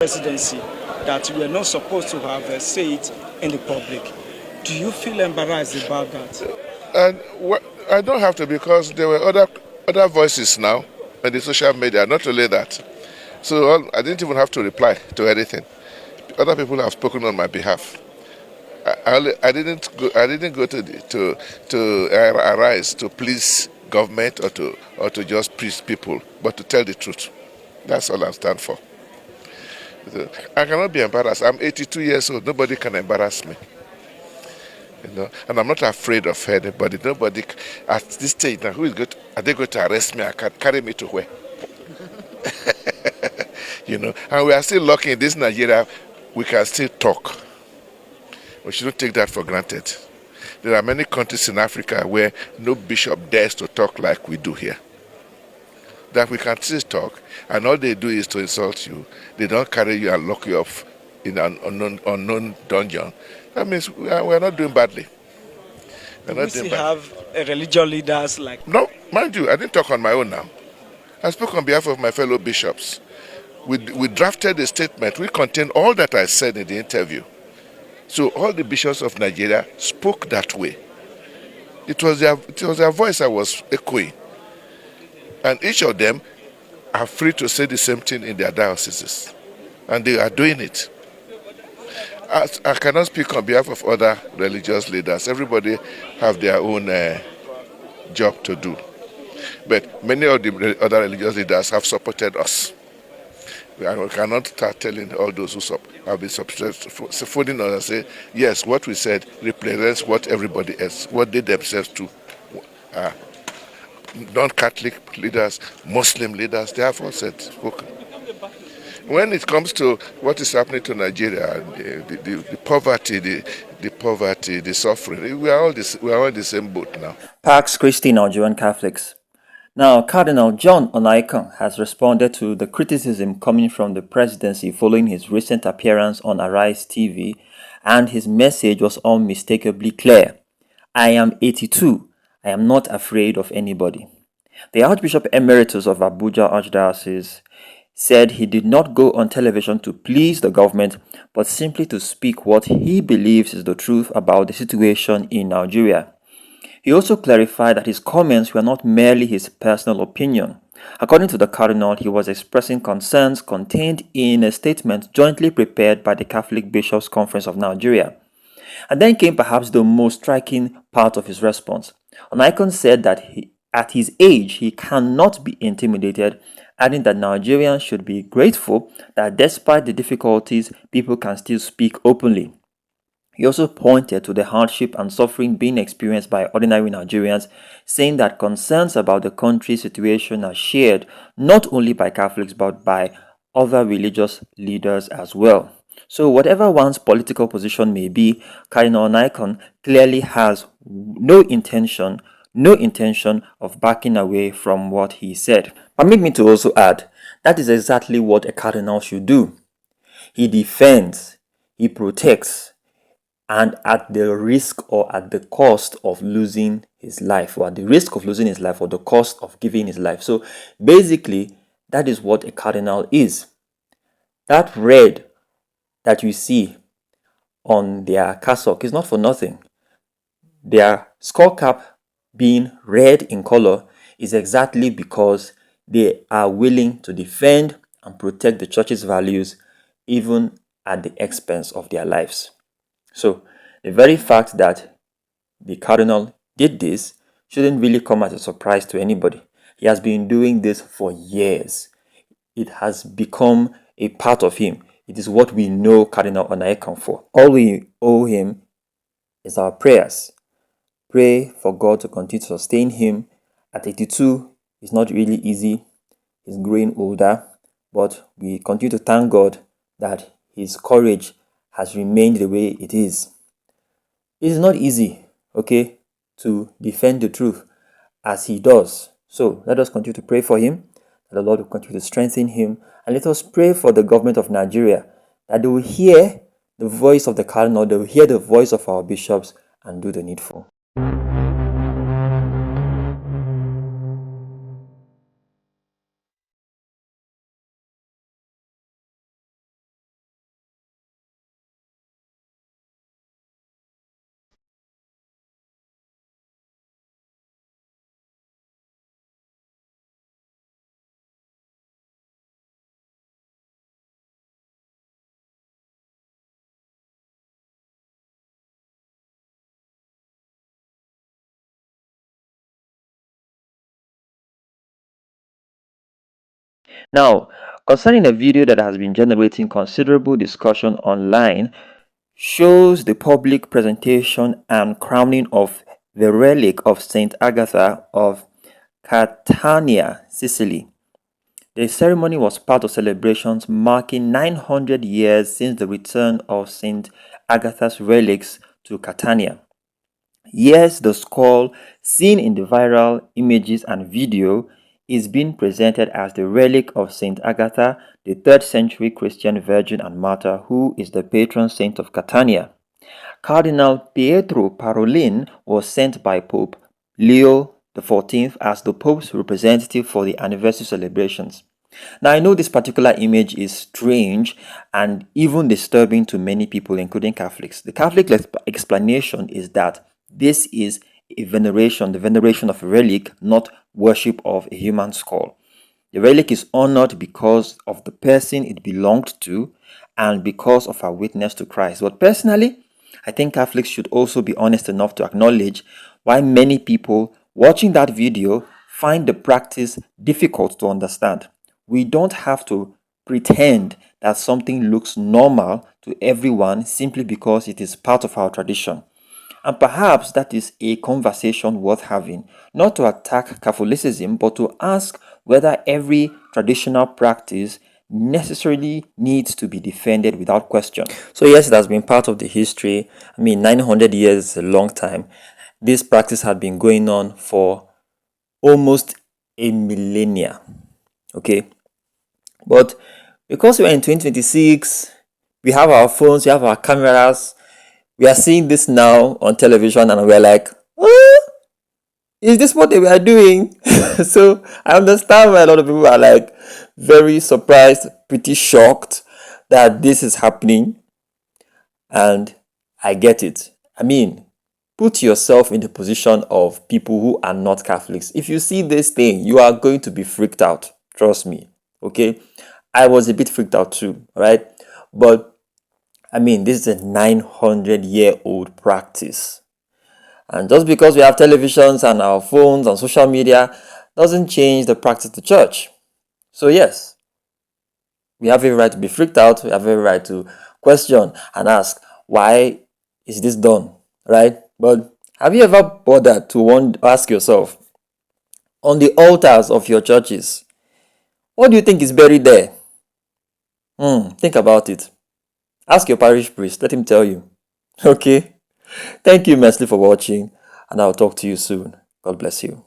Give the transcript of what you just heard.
Presidency that we are not supposed to have a say it in the public. Do you feel embarrassed about that? I don't have to, because there were other voices now in the social media, not only that. So I didn't even have to reply to anything. Other people have spoken on my behalf. I didn't go to Arise to please government or to just please people, but to tell the truth. That's all I stand for. So, I cannot be embarrassed. I'm 82 years old. Nobody can embarrass me. And I'm not afraid of anybody. Nobody at this stage now. Are they going to arrest me? I can carry me to where? And we are still lucky in this Nigeria. We can still talk. We shouldn't take that for granted. There are many countries in Africa where no bishop dares to talk like we do here. That we can still talk, and all they do is to insult you. They don't carry you and lock you up in an unknown dungeon. That means we are not doing badly. We still have religious leaders like... No, mind you, I didn't talk on my own now. I spoke on behalf of my fellow bishops. We drafted a statement which contained all that I said in the interview. So all the bishops of Nigeria spoke that way. It was their voice I was echoing. And each of them are free to say the same thing in their dioceses. And they are doing it. I cannot speak on behalf of other religious leaders. Everybody have their own job to do. But many of the other religious leaders have supported us. I cannot start telling all those who have been phoning us and say, yes, what we said represents what everybody else, what they themselves do. Non-Catholic leaders, Muslim leaders, they have all spoken. When it comes to what is happening to Nigeria, the poverty, the suffering, we are all in the same boat now. Pax Christi, Nigerian Catholics. Now, Cardinal John Onaiyekan has responded to the criticism coming from the presidency following his recent appearance on Arise TV, and his message was unmistakably clear. I am 82. I am not afraid of anybody. The Archbishop Emeritus of Abuja Archdiocese said he did not go on television to please the government, but simply to speak what he believes is the truth about the situation in Nigeria. He also clarified that his comments were not merely his personal opinion. According to the Cardinal, he was expressing concerns contained in a statement jointly prepared by the Catholic Bishops' Conference of Nigeria. And then came perhaps the most striking part of his response. Onaiyekan said that at his age, he cannot be intimidated, adding that Nigerians should be grateful that despite the difficulties, people can still speak openly. He also pointed to the hardship and suffering being experienced by ordinary Nigerians, saying that concerns about the country's situation are shared not only by Catholics but by other religious leaders as well. So whatever one's political position may be, Cardinal Onaiyekan clearly has no intention of backing away from what he said. Permit me to also add, that is exactly what a cardinal should do. He defends, he protects, and at the risk or at the cost of losing his life, or at the risk of losing his life, or the cost of giving his life. So basically, that is what a cardinal is. That red that you see on their cassock is not for nothing. Their skull cap being red in color is exactly because they are willing to defend and protect the church's values even at the expense of their lives. So the very fact that the cardinal did this shouldn't really come as a surprise to anybody. He has been doing this for years. It has become a part of him. It is what we know Cardinal Onaiyekan for. All we owe him is our prayers. Pray for God to continue to sustain him. At 82, it's not really easy. He's growing older, but we continue to thank God that his courage has remained the way it is. It is not easy, okay, to defend the truth as he does. So let us continue to pray for him, that the Lord will continue to strengthen him, and let us pray for the government of Nigeria, that they will hear the voice of the cardinal, they will hear the voice of our bishops, and do the needful. Now, concerning a video that has been generating considerable discussion online, shows the public presentation and crowning of the relic of Saint Agatha of Catania, Sicily. The ceremony was part of celebrations marking 900 years since the return of Saint Agatha's relics to Catania. Yes, the skull seen in the viral images and video is being presented as the relic of Saint Agatha, the 3rd century Christian virgin and martyr who is the patron saint of Catania. Cardinal Pietro Parolin was sent by Pope Leo XIV as the Pope's representative for the anniversary celebrations. Now, I know this particular image is strange and even disturbing to many people, including Catholics. The Catholic explanation is that this is a veneration, the veneration of a relic, not worship of a human skull. The relic is honored because of the person it belonged to and because of our witness to Christ. But personally, I think Catholics should also be honest enough to acknowledge why many people watching that video find the practice difficult to understand. We don't have to pretend that something looks normal to everyone simply because it is part of our tradition. And perhaps that is a conversation worth having, not to attack Catholicism, but to ask whether every traditional practice necessarily needs to be defended without question. So yes, it has been part of the history. 900 years is a long time. This practice had been going on for almost a millennia. Okay. But because we're in 2026, we have our phones, we have our cameras, we are seeing this now on television and we're like, is this what they were doing? So I understand why a lot of people are like very surprised, pretty shocked that this is happening. And I get it. Put yourself in the position of people who are not Catholics. If you see this thing, you are going to be freaked out. Trust me. Okay? I was a bit freaked out too, right? But this is a 900-year-old practice. And just because we have televisions and our phones and social media doesn't change the practice of the church. So yes, we have every right to be freaked out. We have every right to question and ask, why is this done, right? But have you ever bothered to ask yourself, on the altars of your churches, what do you think is buried there? Think about it. Ask your parish priest, let him tell you. Okay? Thank you immensely for watching, and I'll talk to you soon. God bless you.